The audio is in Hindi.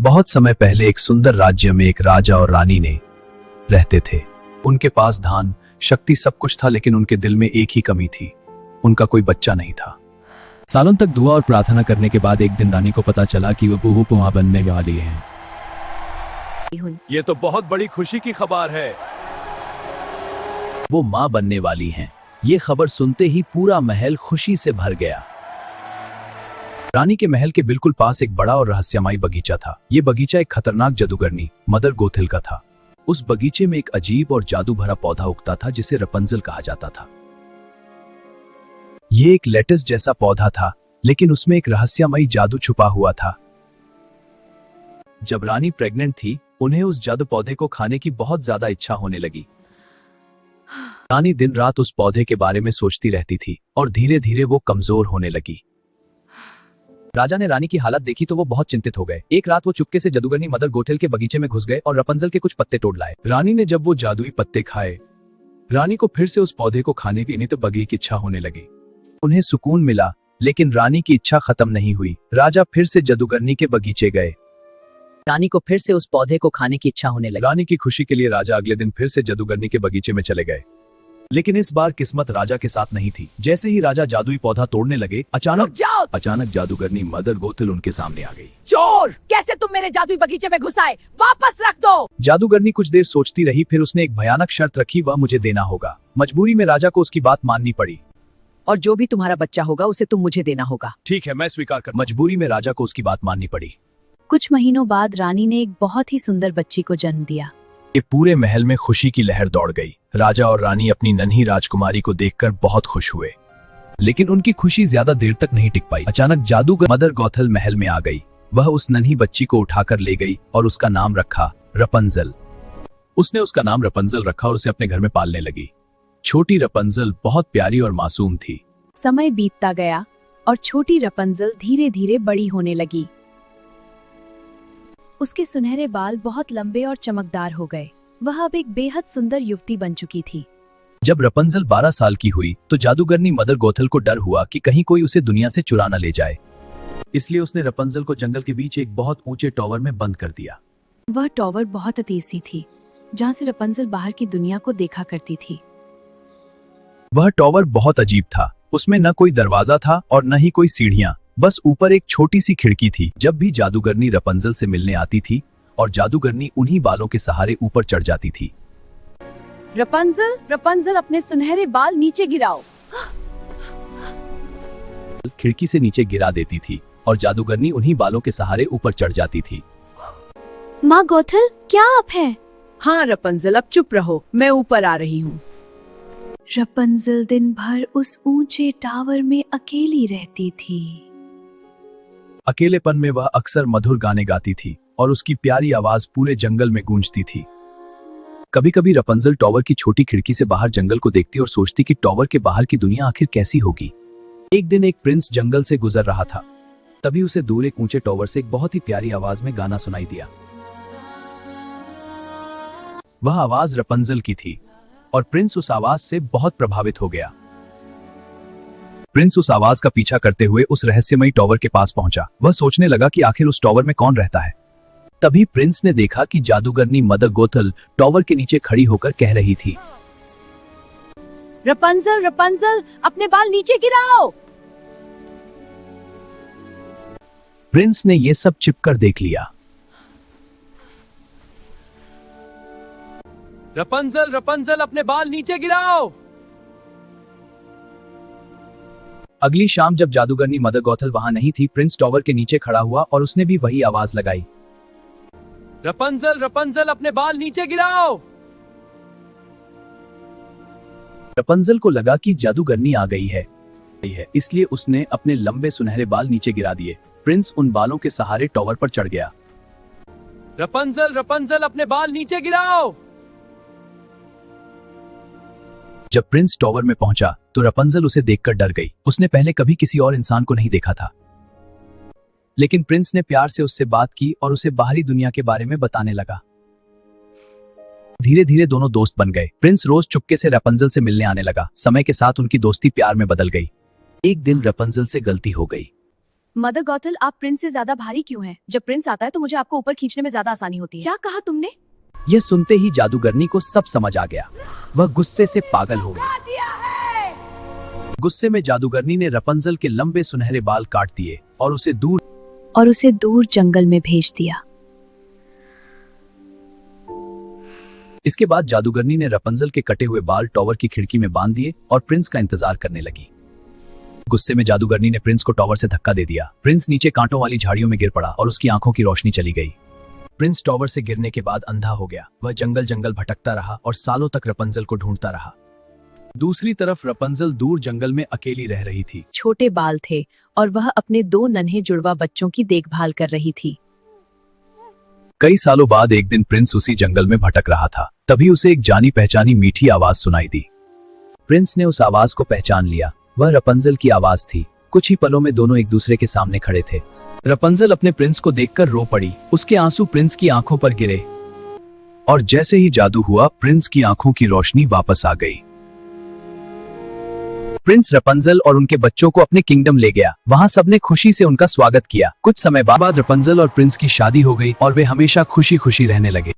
बहुत समय पहले एक सुंदर राज्य में एक राजा और रानी ने रहते थे। उनके पास धन, शक्ति, सब कुछ था, लेकिन उनके दिल में एक ही कमी थी, उनका कोई बच्चा नहीं था। सालों तक दुआ और प्रार्थना करने के बाद एक दिन रानी को पता चला कि वो मां बनने वाली है। ये तो बहुत बड़ी खुशी की खबर है। वो मां बनने वाली हैं। ये खबर सुनते ही पूरा महल खुशी से भर गया। रानी के महल के बिल्कुल पास एक बड़ा और रहस्यमय बगीचा था। ये बगीचा एक खतरनाक जादूगरनी मदर गोथल का था। उस बगीचे में एक अजीब और जादू भरा पौधा उगता था जिसे रपंजल कहा जाता था। ये एक लेटस जैसा पौधा था, लेकिन उसमें एक रहस्यमयी जादू छुपा हुआ था। जब रानी प्रेग्नेंट थी, उन्हें उस जादू पौधे को खाने की बहुत ज्यादा इच्छा होने लगी। रानी दिन रात उस पौधे के बारे में सोचती रहती थी और धीरे धीरे वो कमजोर होने लगी। राजा ने रानी की हालत देखी तो वो बहुत चिंतित हो गए। एक रात वो चुपके से जादूगरनी मदर गोथल के बगीचे में घुस गए और रपंजल के कुछ पत्ते तोड़ लाए। रानी ने जब वो जादुई पत्ते खाए, रानी को फिर से उस पौधे को खाने की तो बगी की इच्छा होने लगी। उन्हें सुकून मिला, लेकिन रानी की इच्छा खत्म नहीं हुई। राजा फिर से जादूगरनी के बगीचे गए। रानी को फिर से उस पौधे को खाने की इच्छा होने लगी। रानी की खुशी के लिए राजा अगले दिन फिर से जादूगरनी के बगीचे में चले गए, लेकिन इस बार किस्मत राजा के साथ नहीं थी। जैसे ही राजा जादुई पौधा तोड़ने लगे, अचानक जादूगरनी मदर गोथल उनके सामने आ गई। चोर! कैसे तुम मेरे जादुई बगीचे में घुस आए? वापस रख दो! जादूगरनी कुछ देर सोचती रही, फिर उसने एक भयानक शर्त रखी, वह मुझे देना होगा। मजबूरी में राजा को उसकी बात माननी पड़ी। और जो भी तुम्हारा बच्चा होगा उसे तुम मुझे देना होगा। ठीक है, मैं स्वीकार कर। मजबूरी में राजा को उसकी बात माननी पड़ी। कुछ महीनों बाद रानी ने एक बहुत ही सुंदर बच्ची को जन्म दिया। ये पूरे महल में खुशी की लहर दौड़ गई। राजा और रानी अपनी नन्ही राजकुमारी को देखकर बहुत खुश हुए, लेकिन उनकी खुशी ज्यादा देर तक नहीं टिक पाई। अचानक जादूगर मदर गोथल महल में आ गई। वह उस नन्ही बच्ची को उठाकर ले गई और उसका नाम रखा रपंजल। उसने उसका नाम रपंजल रखा और उसे अपने घर में पालने लगी। छोटी रपंजल बहुत प्यारी और मासूम थी। समय बीतता गया और छोटी रपंजल धीरे धीरे बड़ी होने लगी। उसके सुनहरे बाल बहुत लंबे और चमकदार हो गए। वह अब एक बेहद सुंदर युवती बन चुकी थी। जब रपंजल 12 साल की हुई तो जादूगरनी मदर गोथल को डर हुआ कि कहीं कोई उसे दुनिया से चुरा न ले जाए। इसलिए उसने रपंजल को जंगल के बीच एक बहुत ऊंचे टॉवर में बंद कर दिया। वह टॉवर बहुत अतीसी थी, जहाँ से रपंजल बाहर की दुनिया को देखा करती थी। वह टॉवर बहुत अजीब था। उसमें न कोई दरवाजा था और न ही कोई सीढ़ियां, बस ऊपर एक छोटी सी खिड़की थी। जब भी जादूगरनी रपंजल से मिलने आती थी और जादूगरनी उन्हीं बालों के सहारे ऊपर चढ़ जाती थी। रपंजल, रपंजल, अपने सुनहरे बाल नीचे गिराओ। खिड़की से नीचे गिरा देती थी और जादूगरनी उन्हीं बालों के सहारे ऊपर चढ़ जाती थी। माँ गोथल, क्या आप हैं? हाँ रपंजल, अब चुप रहो, मैं ऊपर आ रही हूँ। रपंजल दिन भर उस ऊंचे टावर में अकेली रहती थी। अकेलेपन में वह अक्सर मधुर गाने गाती थी और उसकी प्यारी आवाज पूरे जंगल में गूंजती थी। कभी कभी रपंजल टॉवर की छोटी खिड़की से बाहर जंगल को देखती और सोचती कि टॉवर के बाहर की दुनिया आखिर कैसी होगी। एक दिन एक प्रिंस जंगल से गुजर रहा था। तभी उसे दूर एक ऊंचे टॉवर से एक बहुत ही प्यारी आवाज में गाना सुनाई दिया। वह आवाज रपंजल की थी और प्रिंस उस आवाज से बहुत प्रभावित हो गया। प्रिंस उस आवाज का पीछा करते हुए उस रहस्यमयी टॉवर के पास पहुंचा। वह सोचने लगा कि आखिर उस टॉवर में कौन रहता है। तभी प्रिंस ने देखा कि जादूगरनी मदर गोथल टॉवर के नीचे खड़ी होकर कह रही थी, रपंजल, रपंजल, अपने बाल नीचे गिराओ। प्रिंस ने ये सब छिपकर देख लिया। रपंजल, रपंजल, अपने बाल नीचे गिराओ। अगली शाम जब जादूगरनी मदर गोथल वहां नहीं थी, प्रिंस टॉवर के नीचे खड़ा हुआ और उसने भी वही आवाज लगाई, रपंजल, रपंजल, अपने बाल नीचे गिराओ। रपंजल को लगा कि जादूगरनी आ गई है, इसलिए उसने अपने लंबे सुनहरे बाल नीचे गिरा दिए। प्रिंस उन बालों के सहारे टॉवर पर चढ़ गया। रपंजल, रपंजल, अपने बाल नीचे गिराओ। जब प्रिंस टॉवर में पहुंचा तो रपंजल उसे देखकर डर गई। उसने पहले कभी किसी और इंसान को नहीं देखा था, लेकिन प्रिंस ने प्यार से उससे बात की और उसे बाहरी दुनिया के बारे में बताने लगा। धीरे धीरे दोनों दोस्त बन गए। प्रिंस रोज चुपके से रपंजल से मिलने आने लगा। समय के साथ उनकी दोस्ती प्यार में बदल गई। एक दिन रपंजल से गलती हो गई। मदर गौथल, आप प्रिंस से ज्यादा भारी क्यों हैं? जब प्रिंस आता है तो मुझे आपको ऊपर खींचने में ज्यादा आसानी होती है। क्या कहा तुमने? यह सुनते ही जादूगरनी को सब समझ आ गया। वह गुस्से से पागल हो गई। दिया है। गुस्से में जादूगरनी ने रपंजल के लंबे सुनहरे बाल काट दिए और उसे दूर जंगल में भेज दिया। इसके बाद जादूगरनी ने रपंजल के कटे हुए बाल टॉवर की खिड़की में बांध दिए और प्रिंस का इंतजार करने लगी। गुस्से में जादूगरनी ने प्रिंस को टॉवर से धक्का दे दिया। प्रिंस नीचे कांटों वाली झाड़ियों में गिर पड़ा और उसकी आंखों की रोशनी चली गई। प्रिंस टॉवर से गिरने के बाद अंधा हो गया। वह जंगल जंगल भटकता रहा और सालों तक रपंजल को ढूंढता रहा। दूसरी तरफ रपंजल दूर जंगल में अकेली रह रही थी। छोटे बाल थे और वह अपने 2 नन्हे जुड़वा बच्चों की देखभाल कर रही थी। कई सालों बाद एक दिन प्रिंस उसी जंगल में भटक रहा था। तभी उसे एक जानी पहचानी मीठी आवाज सुनाई दी। प्रिंस ने उस आवाज को पहचान लिया। वह रपंजल की आवाज थी। कुछ ही पलों में दोनों एक दूसरे के सामने खड़े थे। रपंजल अपने प्रिंस को देखकर रो पड़ी। उसके आंसू प्रिंस की आंखों पर गिरे और जैसे ही जादू हुआ, प्रिंस की आंखों की रोशनी वापस आ गई। प्रिंस रपंजल और उनके बच्चों को अपने किंगडम ले गया। वहां सबने खुशी से उनका स्वागत किया। कुछ समय बाद रपंजल और प्रिंस की शादी हो गई और वे हमेशा खुशी खुशी रहने लगे।